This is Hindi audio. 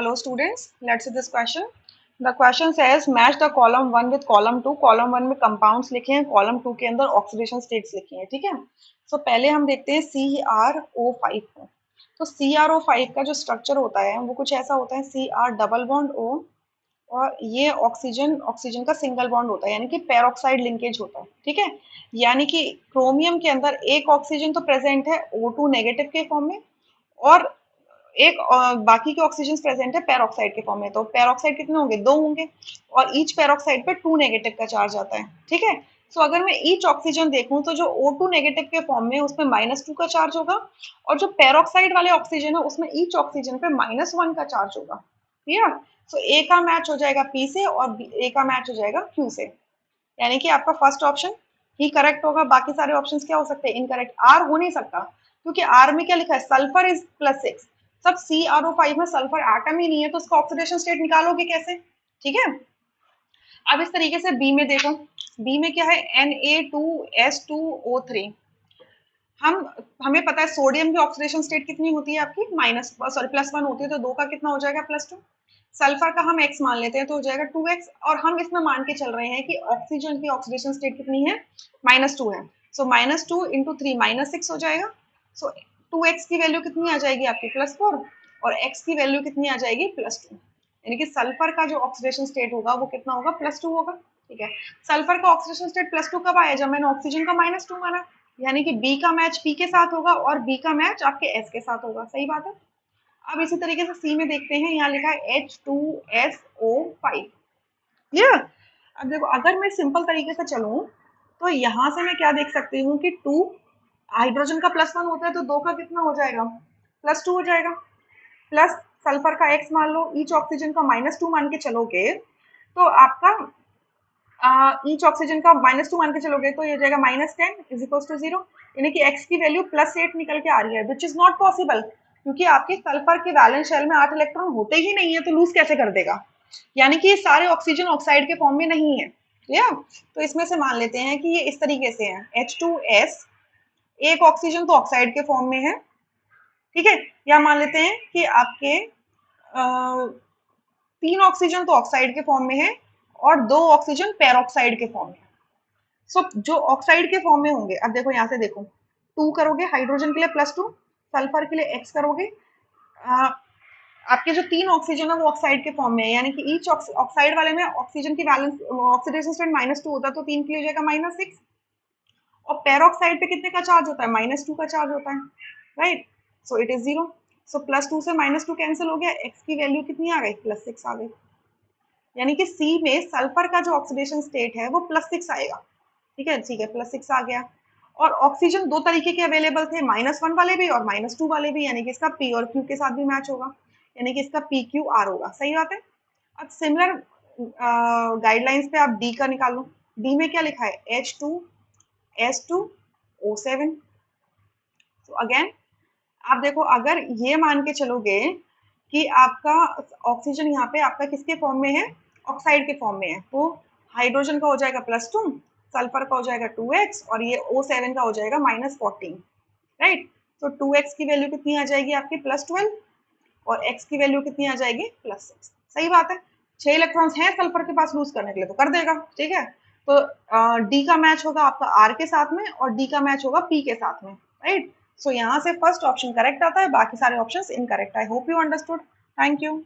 Hello students, let's see this question. The question says match the column 1 with column 2. Column 1 में compounds लिखे हैं, column 2 के अंदर oxidation states लिखे हैं, ठीक है। So पहले हम देखते हैं CrO5 को। तो CrO5 का जो स्ट्रक्चर होता है वो कुछ ऐसा होता है, Cr डबल बॉन्ड O और ये ऑक्सीजन ऑक्सीजन का सिंगल बॉन्ड होता है, यानी कि पेरोक्साइड लिंकेज होता है, ठीक है। यानी कि क्रोमियम के अंदर एक ऑक्सीजन तो प्रेजेंट है O2 नेगेटिव के फॉर्म में, और एक बाकी के ऑक्सीजन प्रेजेंट है पेरोक्साइड के फॉर्म में। तो पेरोक्साइड कितने होंगे, दो होंगे, और ईच पेरोक्साइड पे 2 नेगेटिव का चार्ज आता है, ठीक है। सो अगर मैं ईच ऑक्सीजन देखूं तो जो O2 नेगेटिव के फॉर्म में उसमें -2 का चार्ज होगा, और जो पेरोक्साइड वाले ऑक्सीजन है उसमें ईच ऑक्सीजन पे -1 का चार्ज होगा, क्लियर। सो ए का मैच हो जाएगा पी से और ए का मैच हो जाएगा क्यू से, यानी कि आपका फर्स्ट ऑप्शन ही करेक्ट होगा। बाकी सारे ऑप्शंस क्या हो सकते हैं, इनकरेक्ट। आर हो नहीं सकता, क्योंकि आर में क्या लिखा है, सल्फर इज +6। सब CrO5 में सल्फर एटम ही नहीं है, तो उसका ऑक्सीडेशन स्टेट निकालोगे कैसे, ठीक है। अब इस तरीके से बी में देखो, बी में क्या है, Na2S2O3। हम हमें पता है सोडियम की ऑक्सीडेशन स्टेट कितनी होती है आपकी, +1 होती है, तो 2 का कितना हो जाएगा, +2। सल्फर का हम x मान लेते हैं तो हो जाएगा 2x, और हम इसमें मान के चल रहे हैं कि ऑक्सीजन की ऑक्सीडेशन स्टेट कितनी है, -2 है। सो -2 इंटू 3 -6 हो जाएगा। सो 2x की वैल्यू कितनी आ जाएगी आपकी, +4, और x की वैल्यू कितनी आ जाएगी, +2। यानी कि सल्फर का जो ऑक्सीडेशन स्टेट होगा वो कितना होगा, +2 होगा, ठीक है। सल्फर का ऑक्सीडेशन स्टेट +2 कब आया, जब मैंने ऑक्सीजन का -2 माना, यानी कि बी का मैच पी के साथ होगा और बी का मैच आपके एस के साथ होगा, सही बात है। अब इसी तरीके से सी में देखते हैं, यहाँ लिखा है H2SO5, क्लियर। अब देखो, अगर मैं सिंपल तरीके से चलूं तो यहाँ से मैं क्या देख सकती हूँ कि 2 हाइड्रोजन का +1 होता है, तो 2 का कितना हो जाएगा, +2 हो जाएगा, प्लस सल्फर का x मान लो, ईच ऑक्सीजन का -2 मान के चलोगे तो आपका ईच ऑक्सीजन का -2 मान के चलोगे तो ये हो जाएगा -10 इज इक्वल टू 0, यानी कि x की वैल्यू +8 निकल के आ रही है, विच इज नॉट पॉसिबल, क्योंकि आपके सल्फर के वैलेंस शेल में 8 इलेक्ट्रॉन होते ही नहीं है, तो लूज कैसे कर देगा। यानी कि ये सारे ऑक्सीजन ऑक्साइड के फॉर्म में नहीं है, क्लियर। तो इसमें से मान लेते हैं कि ये इस तरीके से है, H2S, एक ऑक्सीजन तो ऑक्साइड के फॉर्म में है, ठीक है। या मान लेते हैं कि आपके 3 ऑक्सीजन तो ऑक्साइड के फॉर्म में है और 2 ऑक्सीजन पेरोक्साइड के फॉर्म में। सो जो ऑक्साइड के फॉर्म में होंगे, अब देखो यहाँ से देखो, 2 करोगे हाइड्रोजन के लिए +2, सल्फर के लिए x करोगे, आपके जो 3 ऑक्सीजन है वो ऑक्साइड के फॉर्म में है, यानी कि ईच ऑक्साइड वाले में ऑक्सीजन की बैलेंस ऑक्सीडेशन स्टेट -2 होता है, तो 3 के लिए हो जाएगा -6, और पेरोक्साइड पे कितने का चार्ज होता है, -2 का चार्ज होता है, राइट। So it is 0। सो +2 से -2 कैंसिल हो गया, x की वैल्यू कितनी आ गई, +6 आ गई, यानी कि सी में सल्फर का जो ऑक्सीडेशन स्टेट है वो +6 आएगा, ठीक है, ठीक है, +6 आ गया। और ऑक्सीजन दो तरीके के अवेलेबल थे, -1 वाले भी और -2 वाले भी, यानी कि इसका पी और क्यू के साथ भी मैच होगा, यानी कि इसका PQR होगा, सही बात है। अब सिमिलर गाइडलाइंस पे आप डी का निकाल लो। डी में क्या लिखा है, H2S2O7। तो अगेन आप देखो, अगर ये मान के चलोगे कि आपका ऑक्सीजन यहाँ पे आपका किसके फॉर्म में है, ऑक्साइड के फॉर्म में है, तो हाइड्रोजन का हो जाएगा +2, सल्फर का हो जाएगा 2x, और ये O7 का हो जाएगा -14, राइट। तो 2x की वैल्यू कितनी आ जाएगी आपकी, +12, और x की वैल्यू कितनी आ जाएगी, +6, सही बात है। 6 इलेक्ट्रॉन्स हैं सल्फर के पास, लूज करने के लिए तो कर देगा, ठीक है। तो डी का मैच होगा आपका आर के साथ में और डी का मैच होगा पी के साथ में, राइट। सो यहाँ से फर्स्ट ऑप्शन करेक्ट आता है, बाकी सारे options incorrect. I hope you understood, thank you.